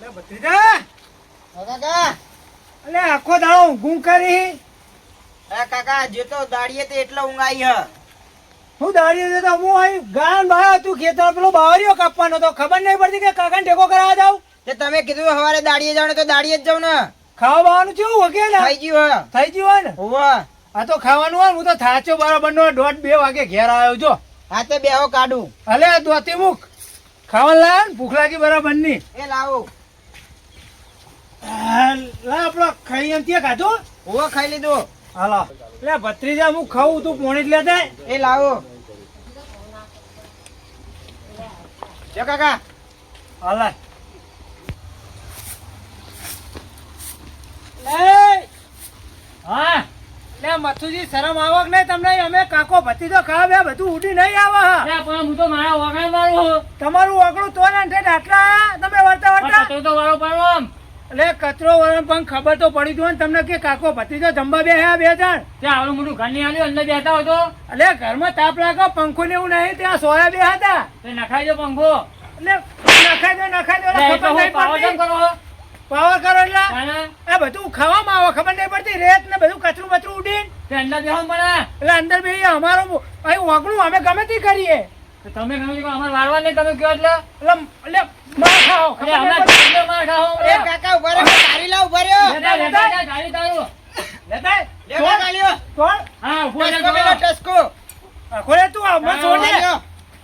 લે ભત્રીજા કાકા અલે આખો દાડો ઊંઘ કરી કાકા જે તો દાડીએ તે એટલો ઊંઘ આવી હ હું દાડી દેતો હું અહીં ગાન બહાર તું ખેતર પેલો બાવરીઓ કાપવાનો તો ખબર નહીં પડતી કે કાકાને ટેકો કરાવવા જાવ તે તમે કીધું સવારે દાડીએ જાવ તો દાડીએ જ જાવ ને ખાવા બાવાનું કેવું વગે ને થઈ ગયું હ થઈ ગયું હોય ને હોવા આ તો ખાવાનું હોય હું તો થાચો બરાબર નો 1:30 વાગે ઘેર આવ્યો જો હા તે બેહો કાઢું હલે આ દોતી મુક ખાવાનું લાવ ને ભૂખ લાગી બરાબર ની એ લાવો લા આપણો ખાઈ એમ ત્યાં ખાધો હોવા ખાઈ લીધું હાલો લે ભત્રીજા હું ખાવું તું પોણી જ લેતા એ લાવો જો કાકા હાલા હા લે મથુજી શરમ આવક નહીં તમને અમે કાકો ભત્રીજો ખાવા બે બધું ઉડી નહીં આવે હા પણ હું તો મારા વગણ મારું તમારું વાકડું તો ને આટલા તમે વર્તા વર્તા તો વાળો પાડો આમ એટલે કચરો વરણ પણ ખબર તો પડી ગયો ને તમને કે કાકો ભત્રીજો જમવા બે હે બે જણ ત્યાં આવડું મોટું ઘર ની આવ્યું અંદર બેઠા હોય તો એટલે ઘરમાં તાપ લાગે પંખો ને એવું નહીં ત્યાં સોયા બે હતા તે નખાઈ દો પંખો એટલે નખાઈ દો ખબર નહીં પાવર પડતી. કરો પાવર કરો એટલે અને આ બધું ખાવામાં આવે ખબર નહીં પડતી રેત ને બધું કચરું બચરું ઉડીને તે અંદર બેહો મને એટલે અંદર બે અમારો અહીં વાગડું અમે ગમે તે કરીએ તો તમે ગમે તે કહો, અમારે વાળવા નહીં તમે કહો એટલે એટલે માર ખાઓ એટલે હમણાં તમને માર ખાઓ એ કાકા ઉભા રહ્યો તારી લા ઉભા રહ્યો લેતા લેતા ગાડી તારું લેતા લેવા ગાલ્યો કોણ હા ઉભો રહે ટસકો પેલો ટસકો ખોલે તું આ મને છોડ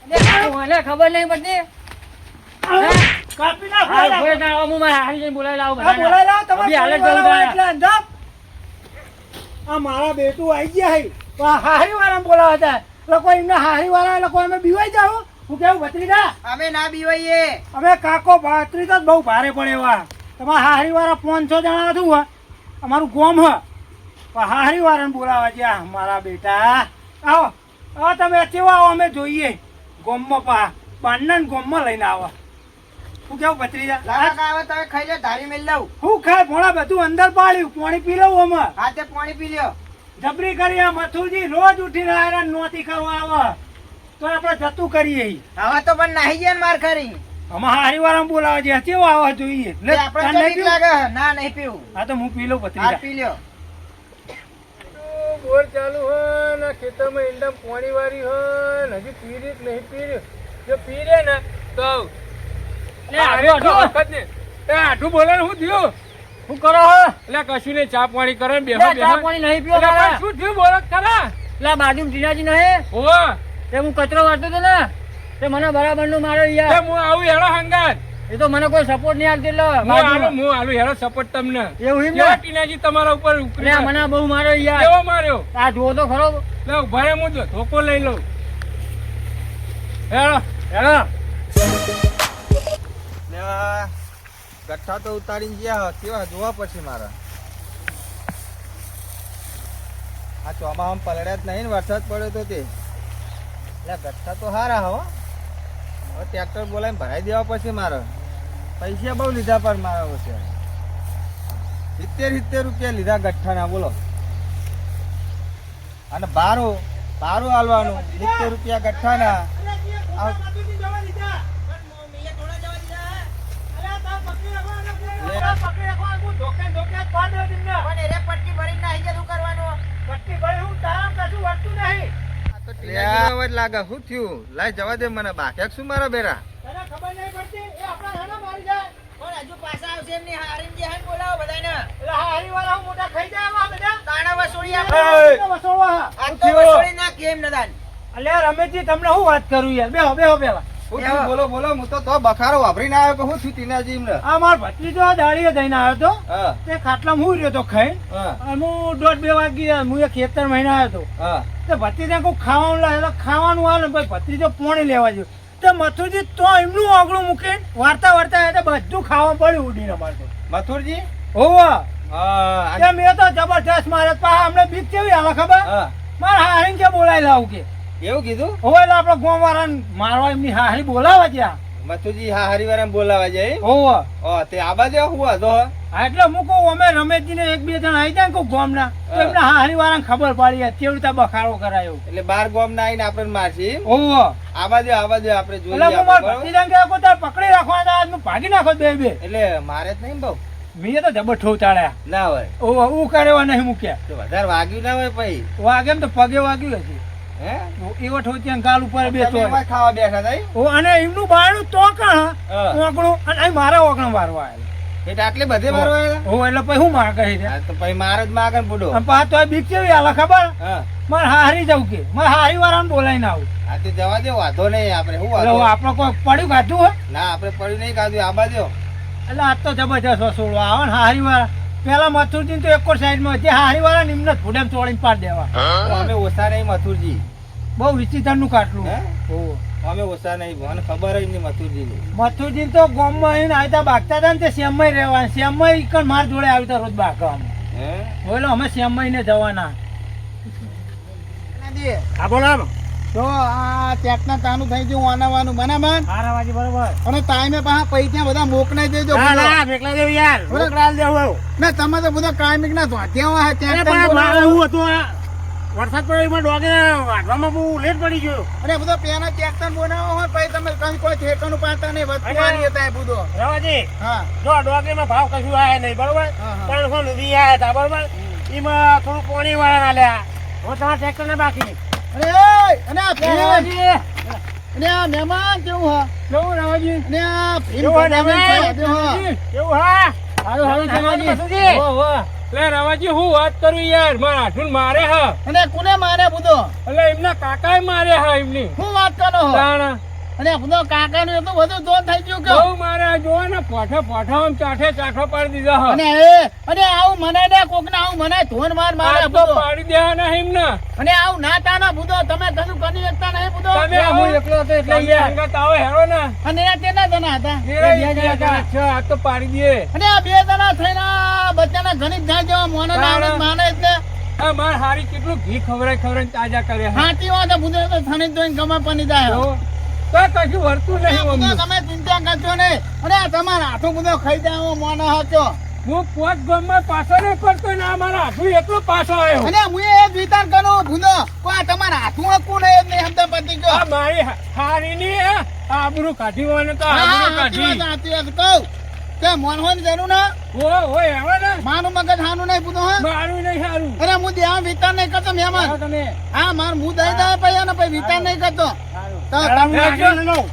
દે મને ખબર નહીં પડતી કાપી નાખ હા ઉભો રહે તારું. હું મારા હારી જઈને બોલાવી લાવું આ બોલાય લાવ અભી હાલે તમારે જ જવું એટલે અંધાપ આ મારા બેટું આવી ગયા હે તો આ હારી વાળા બોલાવા હતા લોકો એમને હારી વાળા લોકો અમે બીવાઈ જાવ હું કેવું ભત્રીજા અમે ના બીવાઈએ અમે કાકો ભત્રીજા જ બહુ ભારે પડે એવા તમારા હારી વાળા 500 જણા હતું હો અમારું ગોમ હ પણ હારી વાળાને બોલાવા ગયા મારા બેટા આવો આવો તમે કેવા આવો અમે જોઈએ ગોમમાં બાંધના ગોમમાં લઈને આવો હું કેવું ભત્રીજા કાકા હવે તમે ખાઈ લો ધારી મેલ લઉં હું ખાય ભોળા બધું અંદર પાડ્યું પાણી પી લઉં અમે હા તે પાણી પી લ્યો જબરી કરી આ મથુરજી રોજ ઉઠીને આયરા નોતી કરવા આવે તો આપણે જતું કરીએ હવે તો પણ નાહી ગયા ને માર ખરી અમારા હારીવાળા બોલાવે છે કેવો આવવા જોઈએ તે આપણે તો બીક લાગે ના નહીં પીવું હા તો હું પી લઉં હા ભત્રીજા પી લ્યો બોર ચાલુ હોય ને ખેતરમાં ઈંડા પાણી વાળી હોય ને હજી પી રહી નહીં પી રહ્યો જો પી રે ને તો આઠું બોલે ને શું થયું શું કરો એટલે કશું ને ચા પાણી કરે ને લે, ચા પાણી નહીં પીવો મારા. શું થયું બોલો ખરા લે બાજુ ટીનાજી નહીં હોવા તે હું કચરો વાળતો હતો ને તે મને બરાબર નું મારો યાર હું આવું હેડો હંગાત એ તો મને કોઈ સપોર્ટ નહીં આપતી એટલે હું બાજુમાં. આલુ હેડો સપોર્ટ તમને એવું એમ ને? કેવા ટીનાજી તમારા ઉપર લે, ઉકળી મને બહુ મારો યાર કેવો માર્યો આ જુઓ તો ખરો લે ઉભા રે હું ધોકો લઈ લઉં હેડો હેડો ગઠ્ઠા તો ઉતારીને ગયા કેવા જોવા પછી મારા આ ચોમામાં પલળ્યા જ નહીં ને વરસાદ પડ્યો તો તે એટલે ગઠ્ઠા તો સારા હો હવે ટ્રેક્ટર બોલાવીને ભરાઈ દેવા પછી મારે પૈસા બહુ લીધા પર મારા પછી 70 રૂપિયા લીધા ગઠ્ઠાના બોલો અને બારું હાલવાનું 70 રૂપિયા ગઠ્ઠાના લાગે શું થયું લાઈ જવા દે મને બાકી શું મારા બેરા હજુ પાછા આવશે એમની હારીને જે હારી બોલાવો બધાને તાણા વસોડી આપો આ તો વસોડી ના કેમ નદાન અલ્યા રમેશજી તમને શું વાત કરું યાર બેહો બેહો પેલા બોલો હું તો બખારો વાપરીને આવ્યો કે હું થયું ટીનાજી એમને આ મારો ભત્રીજો દાડીએ જઈને આવ્યો હતો હા તે ખાટલામાં હું રહ્યો તો ખાઈ હા અને હું 1:30 વાગે હું એક ખેતર મહિના આવ્યો હતો હા તે ભત્રીજા કોઈ ખાવાનું લાવે ખાવાનું આવે ને ભાઈ ભત્રીજો પોણી લેવા ગયો તે મથુરજી તો એમનું આગળું મૂકીને વાર્તા બધું ખાવા પડ્યું ઉડીને અમારે તો મથુરજી હોવા હા તે મેં તો જબરજસ્ત મારે પાછા અમને બીક કેવી આવે ખબર હા મારા હારીને કે બોલાવી લાવું કે એવું કીધું હવે એટલે આપડે ગોમ વાળા મારવા એમની હારી બોલાવા ત્યાં મથુજી હા હરિવારા બોલાવા જાય હોવ ઓ તે આબા દે હું હતો હા એટલે હું કહું અમે રમેશજી ને એક બે જણ આવી જાય ને કોઈ ગામના તો એમને હારી વાળાને ખબર પડી કેવી રીતે બખાડો કરાયો એટલે 12 ગામ ના આવીને આપણે મારશી હોવ આબા દે આપણે જોઈએ એટલે હું મારા ભત્રીજાને કહ્યું કે તારે પકડી રાખવાના આજ ભાગી નાખો બે એટલે મારે જ નહીં બહુ મેં તો જબર ઠોક ચાળ્યા ના હોય ઓહ હું કરેવા નહીં મૂક્યા તો વધારે વાગ્યું ના હોય પછી વાગે એમ તો પગે વાગ્યું હશે હે એવો ઠોચિયા ગાલ ઉપર બેસો તમે એમાં ખાવા બેઠા હતા ઓ અને એમનું બાયણું તોકણ હા. ઓકણું અને અહીં મારા ઓકણ મારવા આવેલા એટલે આટલે બધે મારવા ઓ એટલે પછી હું માર કહી દે હા તો પછી મારે જ માગે ને બુડો અને પાછો આ બીક કેવી આલે ખબર હા મારે હારી જવું કે મારે હારી વાળાને બોલાવીને આવું આ તો જવા દે વાંધો નહીં આપણે શું એટલે વાંધો આપણે કોઈ પડ્યું ખાધું હોય ના આપણે પડ્યું નહીં ખાધું આબા દો એટલે આજ તો જબરજસ્ત વસૂલો આવે ને હારી વાળા પેલા મથુરજી તો એક સાઈડમાં જે હારી વાળા નિમ્ન ફૂડેમ તોડીને પાડ દેવા તો અમે ઓછા નહીં મથુરજી બહુ વિચિત્ર નું કાટલું હે? ઓહો. અમે ઓછા નહીં મને ખબર જ નહીં મથુરજી ની મથુરજી તો ગામમાં આવીને આવતા ભાગતા હતા ને તે શ્યામમાં રહેવાના શ્યામમાં ઈકણ માર જોડે આવતા રોજ ભાગવામાં હે બોલો અમે શ્યામમાં ને જવાના હા બોલો તો આ ટ્રેક્ટર તાનું થઈ ગયું વાનાવાનું બરાબર હારાવાજી બરોબર અને ટાઈમે પાછા પૈસા બધા મોકલાઈ દેજો ના ના મેકલા દેવ યાર મોકલા દેવ ના તમે તો બધા કાયમિક ના ધોત્યા હોય અરે પણ મારે એવું હતું આ વરસાદ પડ્યો એમાં ડોગે વાઢવામાં બહુ લેટ પડી ગયો અને બધો પેલા ટ્રેક્ટર બનાવો હોય પછી તમે કઈ કોઈ ઠેકાનું પાતા નહીં વસ્તુ મારી હતા એ બધો રવાજી હા જો ડોગીમાં ભાવ કશું આયા નહીં બરોબર હા, હા. 300 વી આયા હતા બરોબર એમાં થોડું પાણી વાળા આલ્યા હું તમારા ટ્રેક્ટર ને બાકી અરે એય! અને આ ભીમ રવાજી અને આ મહેમાન કેવું હા કેવું રવાજી અને આ ભીમ કેવું ભગવાન છે, રવાજી? હા. કેવું હા હારું હારું રવાજી, રવાજી. હો, હો. લે રવાજી હું વાત કરું યાર મારા હાથું મારે હા અને કોને મારે બધો એટલે એમના કાકાએ મારે હા એમની શું વાત કરો હો? તાણા અને બધો કાકાનું એટલું બધું દોન થઈ ગયું કે બહુ મારે જોવો ને પોઠો આમ ચાઠો પાડી દીધા હા અને આવું મને ને કોક ને આવું મને ધોન માર મારે આ તો બધો પાડી દેવાના એમને અને આવું ના તાના બધો તમે કશું કરી શકતા નહીં બધો તમે હું એકલો હતો એટલે અહીંયા અંગત આવો હેરો ને અને આ તેના જણા હતા અચ્છા આ તો પાડી દે અને આ બે જણા થઈને આ બચ્ચાના ઘણી જ જાય જેવા મોને ને આવડે માને એટલે આ માર હારી કેટલું ઘી ખવરાય તાજા કરે હા હાથી વાત બધો તો થણી જોઈને ગમે પણ જાય તો કશું વર્તું નહીં બધો અમને તમે ચિંતા કરજો નહીં અને આ તમારા હાથો બધો ખાઈ જાય મોને હાચો હું પોત ગામમાં પાછો નહીં પડતો ને આ મારા હાથું એટલો પાછો આવ્યો અને હું એ જ વિચાર કરું ભૂલો કોઈ તમારા હાથું કોણ એ જ નહીં સમજા પતી ગયો આ મારી હારી ની આબરૂ કાઢી હોય ને તો આબરૂ કાઢી કહું કે મોનવાની જરૂર ના ઓય હવે ને મારું મગજ હાનું નહીં પૂછો હા મારું નહીં સારું અરે હું ધ્યાન વિચાર નહીં કરતો મહેમાન તમે હા માર હું દઈ દે પૈયા ને પછી વિચાર નહીં કરતો તો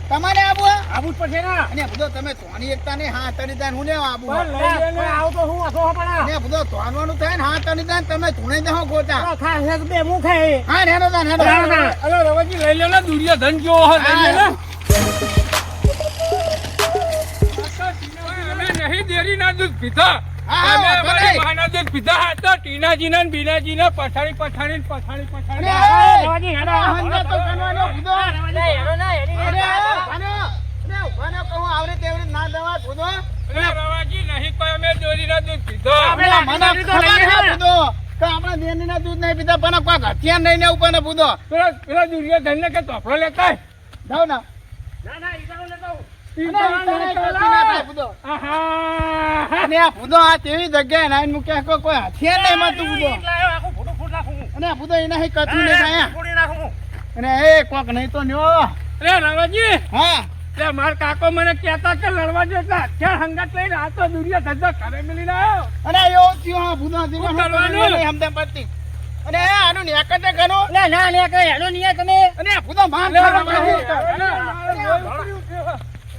તમારે આબુ હે? આવું જ પડશે ને અને બધો તમે ધોની એકતા નહીં હા તની દાન હું લેવા આબુ પણ લઈ લે ને. આવું તો હું હતો પણ ને બધો ધોનવાનું થાય ને હા તની દાન તમે ધૂણે દેહો ગોતા ખાસ બે હું ખાઈ હા હેડો દાન હેડો અરે રવાજી લઈ લે ને દુર્યોધન કેવો હોય લઈ લે ને અમે નહીં દેરી ના દૂધ પીધા હા, અમે વાંધો અમારી નહીં. માના દૂધ પીધા હતા ટીનાજીના ને બીનાજીના પછાડી અરે, રવાજી, હેડો. આ હંગા તો કરવાનો બધો. હેડો ના હેડી અરે, હેડો. ઉભાનો. અરે, ઉભાનો કહું આવડે તેવડે ના દેવા બધો. અરે રવાજી નહીં કોઈ અમે દોરીના દૂધ પીધો આપણે અરે, મને લાકડી તો ખબર લઈએ છે ને. બધો. કે આપણા દેનીના દૂધ નહીં પીતા પણ કોઈ હથિયાર નહીં ને ઉપર ને બધો. પેલા દુર્યોધન ને કે તોફલો લેતા આય. જાઓ ના. ના ના ઈજાઓ લેતો આવું. અને ઈટાને કરતી ના થાય બધો. આહા. અને આ બધો આ તેવી જગ્યાએ નાઈને મૂક્યા કે કોઈ હથિયાર નહીં મળતું બધો. એટલા આવ્યો, આખું ફૂટું ફૂટ નાખું હું. અને આ બધો એના અહીં કથું નહીં થાય. ફૂટી નાખું હું. અને એ કોક નહીં તો ન્યો. અરે રવાજી હા એટલે માર કાકો મને કહેતા કે લડવા જો એટલે હથિયાર હંગાત લઈને આ તો દુર્યોધન તો ઘરે મિલીને આવ્યો અને એવો થયો હા ભૂદા શું કરવાનું? હમદા પડતી અને આનું નેકટે કરો લે ના લે કે હેડો નહીં તમે. અને આ ભૂદા માર અરે ખાવા રવાજી, માંગે. અરે અને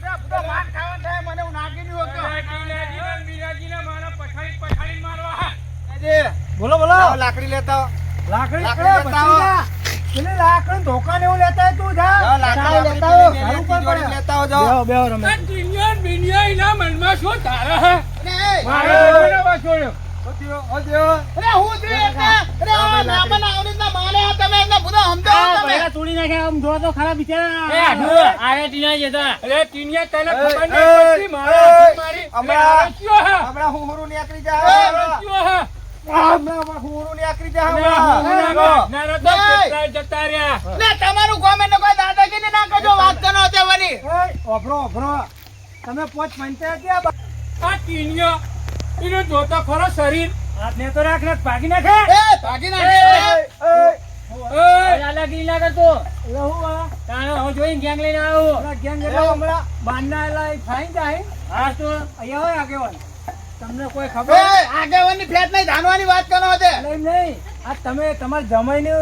આ ભૂદા માર ખાવા થાય મને હું નાખી દઉં હતો. ટીનાજીના ને બીનાજીના મારા પછાડી મારવા આજે બોલો બોલો લાવો, લાકડી લેતા આવો. લાકડી લાકડી લેતા લેતા આવો. પેલી લાકડી ધોકાને એવું લેતા હોય તું જા જાઓ, લાકડી ચાલ, આપણી લેતા આવો. પેલી ઘર ઉપર જોડી પડે. લેતા આવો, જાઓ. બેહો, બેહો, રમે. ટીનિયન બિનિયન મનમાં શું તારા હે અને એ, મારે જોઈને વાંચોડ્યો. અરે હું જે એટલે અરે આ નામના આવડીના મારે આ તમે એટલે ભૂદા સમજાવો તમે પહેલા તોડી નાખ્યા આમ જો તો ખરા બિચારા. એ, આઢું. આયા ટીના જતા. અરે ટીનિયા તને ખબર એ, નહીં પડતી મારા હાથે મારી હમણાં- એ, ક્યો હે? હમણાં હું હુરું નીકળી એ, જાય. ક્યો હે? હુંરું ની આકરી જા લે, હું હમણાં. નાના તો કેટલાય જતા રહ્યા. લે તમારું ગામ એટલે કોઈ દાદાગીરી ના કરજો વાત કરો તે વળી ઓભરો તમે પોચ પંચાયત ગયા બા- આ ટીનિયો, એનો જોતો ખરો શરીર. હાથને તો રાખ ને ભાગી નાખે એ ભાગી નાખે ઓય, દાદાગીરી ના કરતો એટલે હું આ તાણે હું જોઈને ગેંગ લઈને આવું પેલા ગેંગ એટલે હમણાં બાંધના એલા એ ફાઈન જાય હા તો અહીંયા હોય આગેવાન તમને કોઈ એ ખબર આગેવાનની ફેટ નહીં ધાનવાની વાત કરો તે નહીં આ તમે તમારા જમાઈને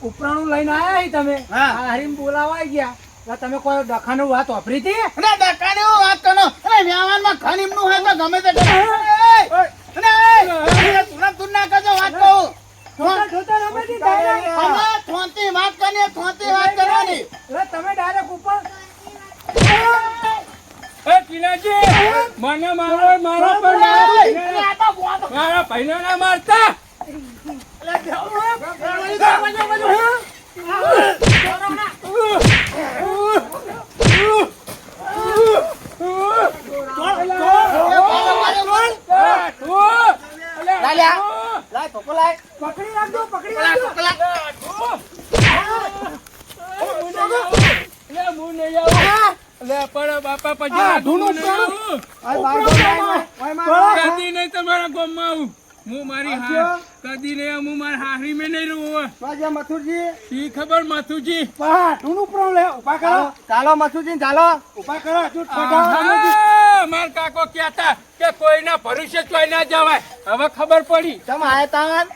ઉપરાણું લઈને આયા હી તમે હા. આ હરીમ બોલાવા ગયા એટલે તમે કોઈ ડખાનું વાત વાપરી હતી અને ડકાની હું વાત કરો અને વ્યવહારમાં ખનીમનું હોય તો ગમે તે કરો. અને તું ના કરજો વાત કહું જોતા રમે છે direct. અમે થોંતી વાત કરીએ થોંતી વાત કરવાની એટલે તમે ડાયરેક્ટ ઉપર એ ટીનાજી, મને મારો પણ મારા ભાઈને ના મારતા. લાય ધોકો લાય. પકડી રાખજો પકડી રાખજો બાપા પછી હા, હું ધૂનું નહીં આવું. ઓય બાર ગોળ લાય, ઓય માર. કદી નહીં તમારા ગામમાં આવું. હું મારી કદી નહીં આવું. હું મારા હાહરી મેં નહીં રહું. બાજા મથુરજી. શી ખબર માથુજી. ઢૂંઢું પ્રોબ્લેમ લે ઉભા કરો ચાલો મથુરજી ચાલો. ઉભા કરો હજુ આહા, માર કાકો કહેતા કે કોઈના ભરોસે ચોય ના જવાય. હવે ખબર પડી. તમ આયા તાન.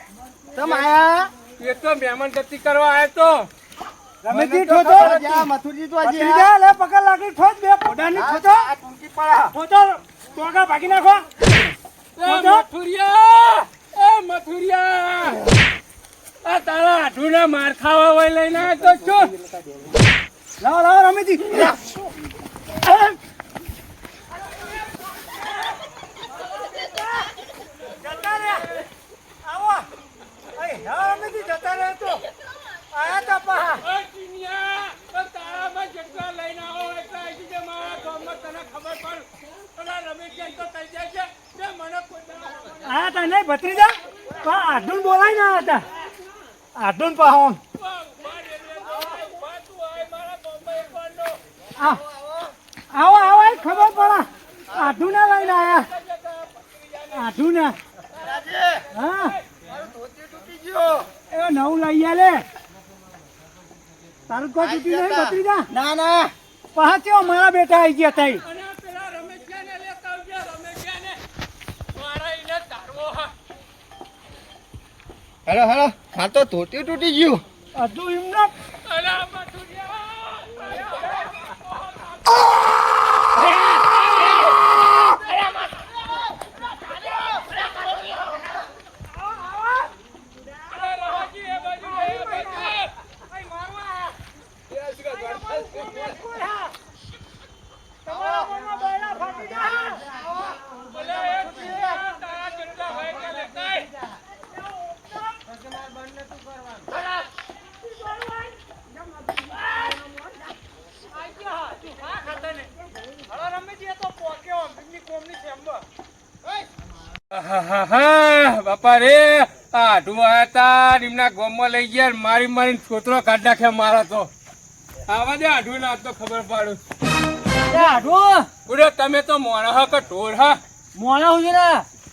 તમ આયા. એ તો મહેમાન ગતિ કરવા આવ્યો તો. રમેશજી મને તો ઠોચો ખબર છે, આ મથુરજી તો હજી પકડી જા લે પકડ લાગી ઠોચ બે પોડાની ઠોચો આ ટૂંકી પડા. ઠોચો ટોગા ભાગી નાખો એ મથુરિયા, એ મથુરિયા, આ તારા આઢુના માર ખાવા હોય લઈને આવ્યો તો શું? લાવો લાવો રમેશજી જતા રે આવો અય હા રમેશજી જતા રે તો આયા તા પા ઓય ટીનિયા, તો તારામાં જેટલા લઈને આવો એટલા આવી જજે મારા ગામમાં. તને ખબર પડે. પેલા રમેશભાઈ તો થઈ જાય છે કે મને કોઈ દાડો ખબર આયા તા નહીં ભત્રીજા પા આધુન બોલાઈ ના હતા આધુન પા હોમ આવો આવો એ ખબર પડે આધુના લઈને આયા આધુના હા તૂટી ગયો. એ નવું લઈ આલે તારું કોઈ તૂટી નહીં ભત્રીજા ના ના. પહાચ્યો મારા બેટા આવી ગયા તઈ અને પેલા રમેશભાઈને લેતા આવજે. રમેશભાઈને મારા એને તારવો હા. Hello hello. હા તો ધોતી તૂટી ગયું. હજુ એમને અરે આ મથુરિયા. અરે રવાજી, એ બાજુ નહીં, એ બાજુ. ભલે એ ટીનિયા, તારા જેટલા હોય એટલા લેતા આય. આહાહા, બાપા રે આઢું આયા તા નિમના ગોમમાં લઈ ગયા ને મારી મારીને છોતરો કાઢ નાખ્યા મારા તો. આવા દે આઢું ના તો ખબર પાડું. આઢું ઉડો તમે તો મોણો હા કે ઢોર હા? મોણા હું છે ને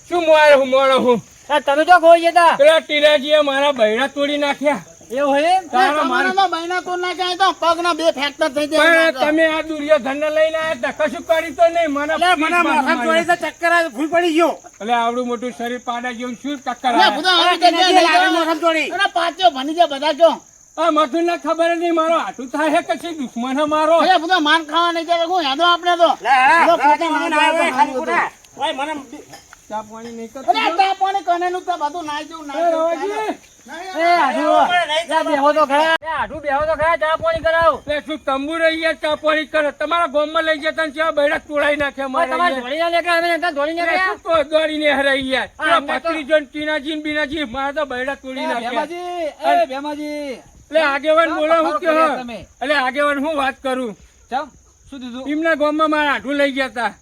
શું મોણો હું? તમે તો ગોઈ જતા પેલા ટીરાજીએ મારા બૈરા તોડી નાખ્યા. એવું હે તારા મારી તમારામાં બહેના તો ના જાય તો પગના બે ફ્રેક્ચર થઈ પણ જાય તમે આ દુર્યોધનને લઈને આયા તા, કશું કરી તો નહીં. મને ચક્કર ફૂલ પડી ગયો એટલે આવડું મોટું શરીર પાડા જેવું શું ટક્કર અરે આવે? બધા આવી જગ્યાએ અરે પાછો ભણી જાય બધા જો આ મથુરને ખબર જ નહીં મારો હાથું થાય કે છે દુશ્મન હે મારો. અરે બધા માન ખાવા નહીં જાય હું યાદો આપણે તો બધો પોતે માન ખાવા ખાલી ખોટા. ચા પાણી નહીં કરતો. અરે ચા પાણી કનેનું તો બધું નાઈ જવું નાઈ જવું રવાજી, એ આઢું બેહો તો ખરા એ આઢું બેહો તો ખરા ચા પાણી કરાવ એટલે શું તંબુ રહી ગયા ચા પાણી કરે? તમારા ગામમાં લઈ જતા ને ત્યાં બૈરા તોડાઈ નાખ્યા મારા તમારે અહીંયા. ધોળી ના લેकर અમે નતા ધોળી ના એટલે ગયા શું તો દોડીને હરાઈ ગયા. પેલા અમે તો- ભત્રીજો ને ટીનાજી ને બીનાજી મારા તો બૈરા તોડી નાખ્યા. ભેમાજી એટલે આગેવાન બોલો હું કે કર્યા તમે. એટલે આગેવાન હું વાત કરું. ચમ શું દીધું એમના ગામમાં મારા આઢું લઈ ગયા તા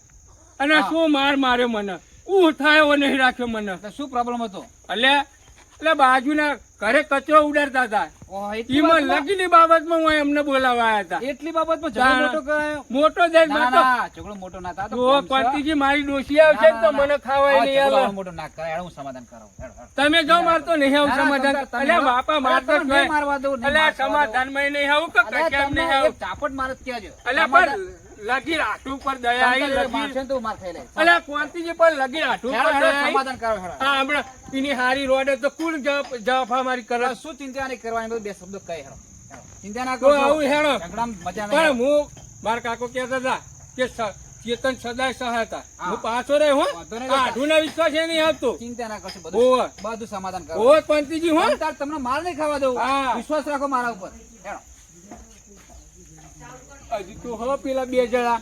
અને શું માર માર્યો મને. ઊહ થાય એવો નહીં રાખ્યો મને. તો શું પ્રોબ્લેમ હતો? એટલે બાજુના ઘરે કચરો ઉડાડતા હતા. ઓહ, એટલી એમાં બાબતમાં- લગીની બાબતમાં હું એમને બોલાવાયા હતા. એટલી બાબતમાં ઝઘડો મોટો કરાયો? મોટો જ ના, ના, ઝઘડો મોટો ના થાય. આ તો જો કોમ છે. કોંતીજી મારી ડોશી આવશે ને તો મને ખાવાય આ નહીં ઝઘડો આવે. મોટો ના કરાય. હું સમાધાન કરાવું. હેડો, હેડો. તમે જાઓ મારતો નહીં આવું ના, ના, સમાધાન. તમે અલ્યા જાઓ. બાપા અરે મારતો તમે જ નહીં નહીં. મારવા દઉં, નહીં અલ્યા મારવા દઉં. સમાધાનમાં નહીં આવું કે અલ્યા, કેમ તમને નહીં આવું. એક ચાપટ મારે જ કહેજો. અલ્યા સમાધાન- પણ લગી રાઠું પર દયા આવી તમારે મારશે લગી. ને તો હું માર ખાઈ લઈશ. અલ્યા કોંતીજી પર લગી રાઠું હેડો, પર હેડો, દયા આવી. સમાધાન કરો, હેડો. હા હમણાં એની હારી રોડે તો કોણ જવાફા મારી કરે. હવે શું ચિંતા નહીં કરવાની, બધું બે શબ્દો કહે, હેડો. હેડો. ચિંતા ના તો કરો. આવું હેડો. ઝઘડામાં મજા પણ નહીં. હું મારા કાકો કહેતા હતા કે ચેતન સદાય સહાયતા. હા. હું પાછો રહ્યો હો. વાંધો નહીં. આઢુના વિશ્વાસ એ નહીં આવતો. ચિંતા ના કરશો, ઓવે. બધું સમાધાન કરો. ઓ કોંતીજી હો. તમતાર તમને માર નહીં ખાવા દઉં. હા. વિશ્વાસ રાખો મારા ઉપર. હેડો. હજી તો હો પેલા બે જણા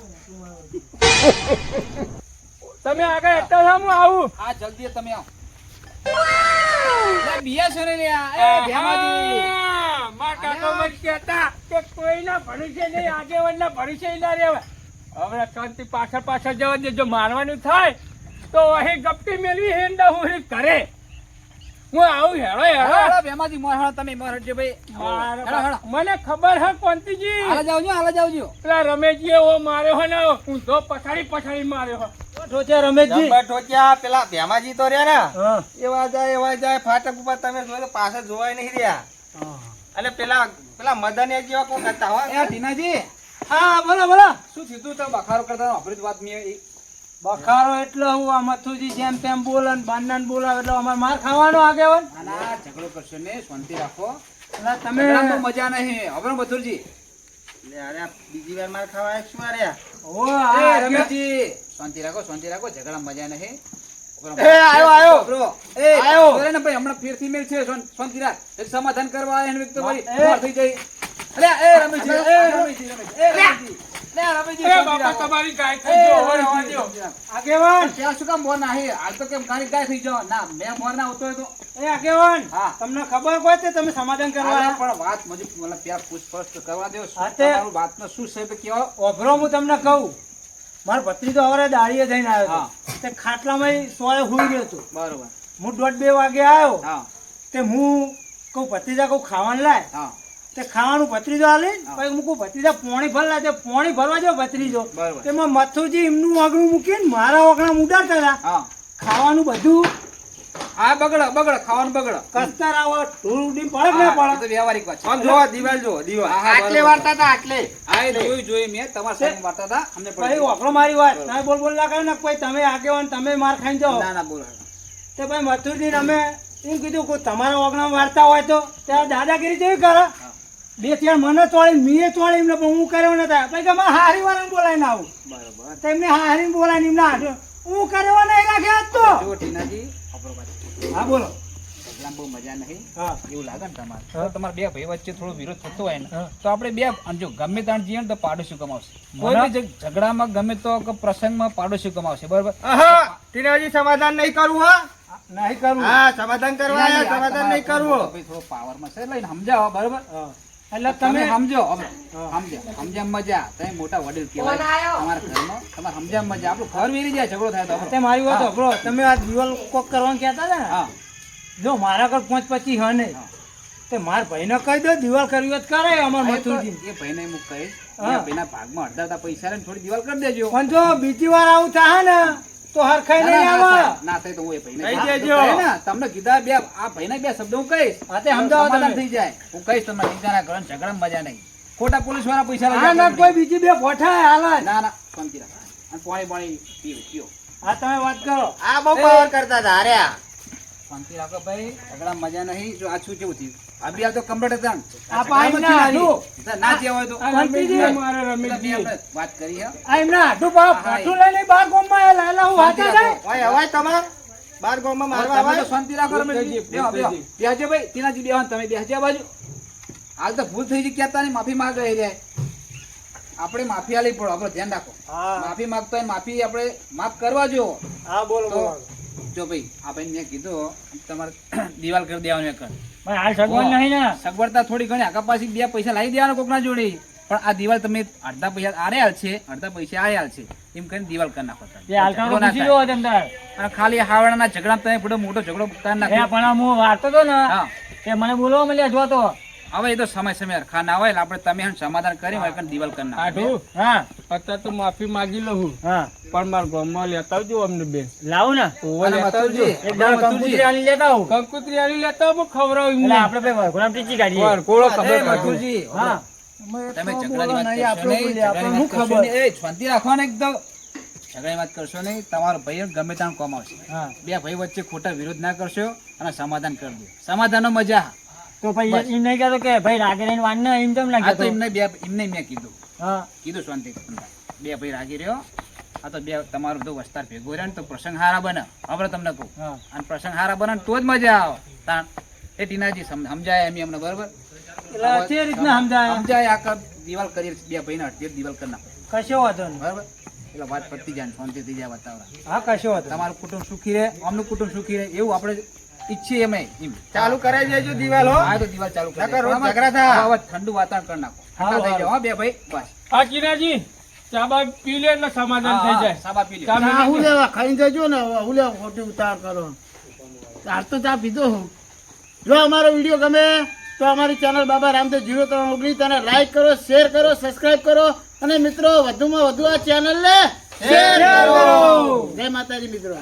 તમે આગળ એકતા થાઓ, હું આવું. આ જલ્દી તમે આવો. લે, બિયા છે ને લ્યા. એ ભેમાજી. આહા, મારા કાકા મને કહેતા કે કોઈના ભરોસે નહીં, આગેવાનના ભરોસે ના રહેવાય. હવે શાંતિ પાછળ પાછળ જવા દે. જો મારવાનું થાય તો અહીં ગપટી મેળવી હેંડા હું કરે. હું આવું હેડો હેડો, હેડો. હેડો, ભેમાજી, મોર હેડો, તમે મોર હેડજો ભાઈ. હેડો, હેડો. મને ખબર હે કોંતીજી, હાલા જાવજો, હાલા જાવજો. પેલા રમેશજી એવો માર્યો હે ને ઊંધો પછાડી માર્યો હે. ઠોચે રમેશજી. નંબર ઠોક્યા પેલા ભેમાજી તો રહ્યા ને હા. એવા જાય ફાટક ઉપર તમે જોયો તો પાછળ જોવાય નહીં રહ્યા. અને પેલા મદનિયા જેવા કોણ હતા હો. એ ટીનાજી, હા બોલો બોલો. શું થયું તો બખારો કરતા વાપરી જ વાત મેં બખારો એટલે હું આ મથુજી જેમ તેમ બોલે ને બાંધન બોલાવે એટલે અમારે માર ખાવાનો આગેવાન. ના, ના, ઝઘડો કરશો ને, શાંતિ રાખો. એટલે તમે ઝઘડામાં મજા નહીં. હવે બથુરજી. લે, અરે આ બીજી વાર માર ખાવા આવ્યા શું રહ્યા? ઓ એ આ રમેશજી, શાંતિ રાખો, શાંતિ રાખો. ઝઘડામાં મજા નહીં. એ, આયો. બરો. એ, આયો. બોલે ને ભાઈ, હમણાં ફેરથી મેલ છે. શાંતિ રાખ. એક સમાધાન કરવા આવ્યા એને તો ભાઈ એ. માર થઈ જાય. અલ્યા, એ રમેશજી, એ રમેશજી, રમેશજી, એ રમેશજી. લે, રમેશજી, એ શાંતિ બાપા રાખો. તમારી ગાય એ, થઈ ગયો, હવે રમેશજી, રહેવા દ્યો. શાંતિ રાખો. આગેવાન. ત્યાં શું કામ મોર ના હે? હાલ તો કેમ ખાલી ગાય થઈ જાવ? ના, મેં મોર ના આવતો હોય તો એ આગેવાન. હા. તમને ખબર હોય તે તમે સમાધાન કરવા હાલે, આવ્યા? પણ વાત મજુ મતલબ પ્યાર પૂછપરછ તો કરવા દો. હા, તે- તમારું વાતનો શું છે તો કહેવો. ઓભરો હું તમને કહું. મારો ભત્રીજો હવે દાડીએ જઈને આવ્યો હા. હતો. તે ખાટલામાં સોળે હુઈ ગયો હતો. બરોબર. હું 1:30 વાગે આવ્યો. હા, તે હું કહું ભત્રીજા કહું ખાવાનું લાય. હા, તે ખાવાનું ભત્રીજો આલે હા. પછી હું કહું ભત્રીજા પોણી ભરલા તે પોણી ભરવા જો ભત્રીજો. બરોબર. તેમાં મથુજી એમનું આગળું મૂકીને મારા ઓગણા ઉડાડતા હતા. હા. ખાવાનું બધું હા, બગડો, ખાવાનું બગડો. કસ્તર આવો ધૂળ ઉડીને પડે કે ના હા, એ પડે? તો વ્યવહારિક વાત છે. આમ જોવો, દિવાલ જોવો, દિવાલ. હા, હા, આટલે બરોબર. વાળતા હતા, આટલે. હા, એ જોયું મેં. તમારા સામે વાર્તા હતા. અમને પછી પડી. ઓગળો મારી વાત તમે બોલ ના કરે ને કોઈ તમે આગેવાન તમે માર ખાઈને જાઓ. ના, ના, બોલો. તે ભાઈ મથુરજી અમે એમ કીધું કોઈ તમારા ઓગણા વાર્તા હોય તો ત્યાં દાદાગીરી જેવી કરે. બે ચાર મને તોડી મીએ તોડી એમને પણ હું કર્યો નતા. પછી કે મારે હારી વાળાને બોલાવીને આવું. બરોબર. તેમને હારીને બોલાવીને એમને હાથે હું કર્યો નહીં રાખ્યા આજ તો. જો ટીનાજી, આપણો વાત. હા બોલો. ઝઘડામાં બહુ મજા નહીં. હા એવું લાગે ને તમારે હા. તો તમારા બે ભાઈ વચ્ચે થોડો વિરોધ થતો હોય ને હા. તો આપણે બે અને જો ગમે ત્યાં જઈએ ને તો પાડોશી કમાવશે. મને- કોઈ બી ઝઘડામાં ગમે તો કે પ્રસંગમાં પાડોશી કમાવશે. બરોબર. આહા, ટીનાજી સમાધાન નહીં કરવું હો. નહીં કરવું. હા, સમાધાન કરવા ટીનાજી, આવ્યા, આ સમાધાન તમારા નહીં કરવું. ભાઈ થોડો પાવરમાં છે એટલે એને સમજાવો. બરોબર. હા. એટલે તમે તમે સમજો. હવે હા. સમજ્યા મજા. તમે મોટા વડીલ કહેવાય તમારા ઘરમાં. તમારે સમજ્યા મજા. આપણું ઘર વેરી જાય ઝઘડો થાય તો તે મારી વાત હા. સાંભળો. તમે આ દિવાલ કોક કરવાનું કહેતા હતા ને હા, જો મારા ઘર 5-25 હે નહીં હા. તે મારા ભાઈને કહી દો દિવાલ કરવી હોય તો કરે અમાર એ તો મથુરજી. એ ભાઈને હું કહીશ. હા. એ ભાઈના ભાગમાં અડધા પૈસા લઈને થોડી દિવાલ કરી દેજો. પણ જો બીજી વાર આવું થાય ને તો હરખાઈ નહીં આવે. ના થાય તો હું એ ભાઈને કહી કહી દેજો. કહે ને, તમને કીધા બે આ ભાઈને બે શબ્દો હું કહીશ. હા, તે સમજાવો સમાધાન તમે. થઈ જાય. હું કહીશ તમને બીજાના ઘરે ઝઘડામાં મજા નહીં. ખોટા પોલીસ વાળા પૈસા લઈ હા જાય. ના કોઈ બીજી બે ફોટા હાલ જ. ના, ના, શાંતિ રાખો. અને પાણી પીઓ. હા તમે વાત કરો. આ બહુ પાવર કરતા હતા, હાર્યા. શાંતિ રાખો ભાઈ. ઝઘડામાં મજા નહીં. જો આ શું કેવું થયું? આ બી આ તો કમ્પ્લીટ હતા ને. આ પાણી ના હાડું. ના થયા હોય તો આ રમતીજી. પેલા મારે મેં રમતીજી. આપણે વાત કરી હે. આ એમના હાડું પાવ હા, ફોટું લઈને બાર ગામમાં એ લાયલા હું શાંતિ વાંચા રાખો. જાય. ઓય, અવાજ તમાર બાર ગામમાં મારવા તમે તો અવાજ. શાંતિ રાખો રમેશજી. બેહો, બેહો. બેહજો ભાઈ. ટીનાજી બેહો ને તમે બેહજો આ બાજુ. હાલ તો ભૂલ થઈ ગઈ કહેતા નહીં. માફી માંગે એ રહ્યા. આપણે માફી આલી પડો. આપણે ધ્યાન રાખો. હા માફી માંગતો હોય ને માફી આપણે માફ કરવા જો. હા બોલો તો બોલો. જો ભાઈ આ ભાઈ મેં કીધું તમારે દિવાલ કરી દેવાનું એક. ભાઈ હાલ સગવડ નહીં ને. સગવડતા થોડી ઘણી આગા પાછી બે પૈસા લાવી દેવાના કોકના જોડે. પણ આ દિવાલ તમે અડધા પૈસા આરે હાલ છે, અડધા પૈસા આરે હાલ છે, એમ કરીને દિવાલ કરી નાખો તમે. તે હાલકાનો ઝઘડો ના પૂછી થાય. લો તેમ તાર. અને ખાલી હાવડાના ઝઘડા તમે બધો મોટો ઝઘડો કરી એ નાખો. પણ હું વાંચતો હતો ને હા તે મને બોલવા મળ્યા જો તો. હવે એ તો સમય હરખા ના હોય એટલે આપણે તમે એને સમાધાન કરી હોય કે દિવાલ કરી નાખો. આઢું હા અત્યારે તો માફી માંગી લઉં હા પણ મારા ગામમાં લેતા આવજો અમને બેન લાવું ને ઓવા અને લેતા આવજો. મથુરજી, એક દાડો કંકુતરી આલી લેતા આવું. કંકુતરી આલી લેતા આવો, ખવડાવું એટલે એમને. આપણે ભાઈ વરઘોડામાં ટીચી કાઢીએ. વરઘોડો અરે ખબર કાઢું. મથુરજી, હા તમે ઝઘડાની વાત કરશો નહીં, ઝઘડાની વાત કરશો નહીં. એ શાંતિ રાખો ને એકદમ. ઝઘડાની વાત કરશો નહીં. તમારો ભાઈ ગમે ત્યાં કોમ આવશે. હા બે ભાઈ વચ્ચે ખોટા વિરોધ ના કરશો અને સમાધાન કરી દો. સમાધાનનો મજા. તો પછી એમ નહીં કહેતો કે ભાઈ રાગે રહીને વાન ને એમ તેમ ના આ તો કહેતો. એમને મેં કીધું હા શાંતિ બે ભાઈ રાગી રહ્યો. આ તો બે તમારો બધો વસ્તાર ભેગો રહ્યો ને તો પ્રસંગ હારા બને. હવે તમને કહું હા અને પ્રસંગ હારા બને ને તો જ મજા આવે. તાણ એ ટીનાજી સમજાય એમ અમને બરોબર એટલે તે રીતના સમજાય. સમજાય. આ દિવાલ કરી બે ભાઈને અડધી દિવાલ કરી નાખો કશો વાંધો નહીં. બરાબર. એટલે વાત પતી જાય ને શાંતિ થઈ જાય વાતાવરણ. હા કશો વાંધો નહીં. તમારું કુટુંબ સુખી રહે, અમનું કુટુંબ સુખી રહે એવું આપણે ઈચ્છીએ એમ. ચાલુ કરાવી દેજો દિવાલ હો. આ તો દિવાલ ચાલુ કરી નકર દે. રોજ ઝઘડા થાય. હવે ઠંડુ વાતાવરણ કરી નાખો. ઠંડા થઈ જાઓ હો બે ભાઈ. બસ હા કિનાજી, ચા બા પી લે એટલે સમાધાન થઈ જાય. સાબા પી લે. ચા મેં હું લેવા ખાઈ જજો ને હું લેવા ખોટી ઉતાર કરો. ચાર તો ચા પીધો હું. જો અમારો વિડીયો ગમે તો અમારી ચેનલ બાબા રામદેવ 0319 તેને લાઈક કરો, શેર કરો, સબસ્ક્રાઇબ કરો અને મિત્રો વધુમાં વધુ આ ચેનલને શેર કરો. જય માતાજી મિત્રો.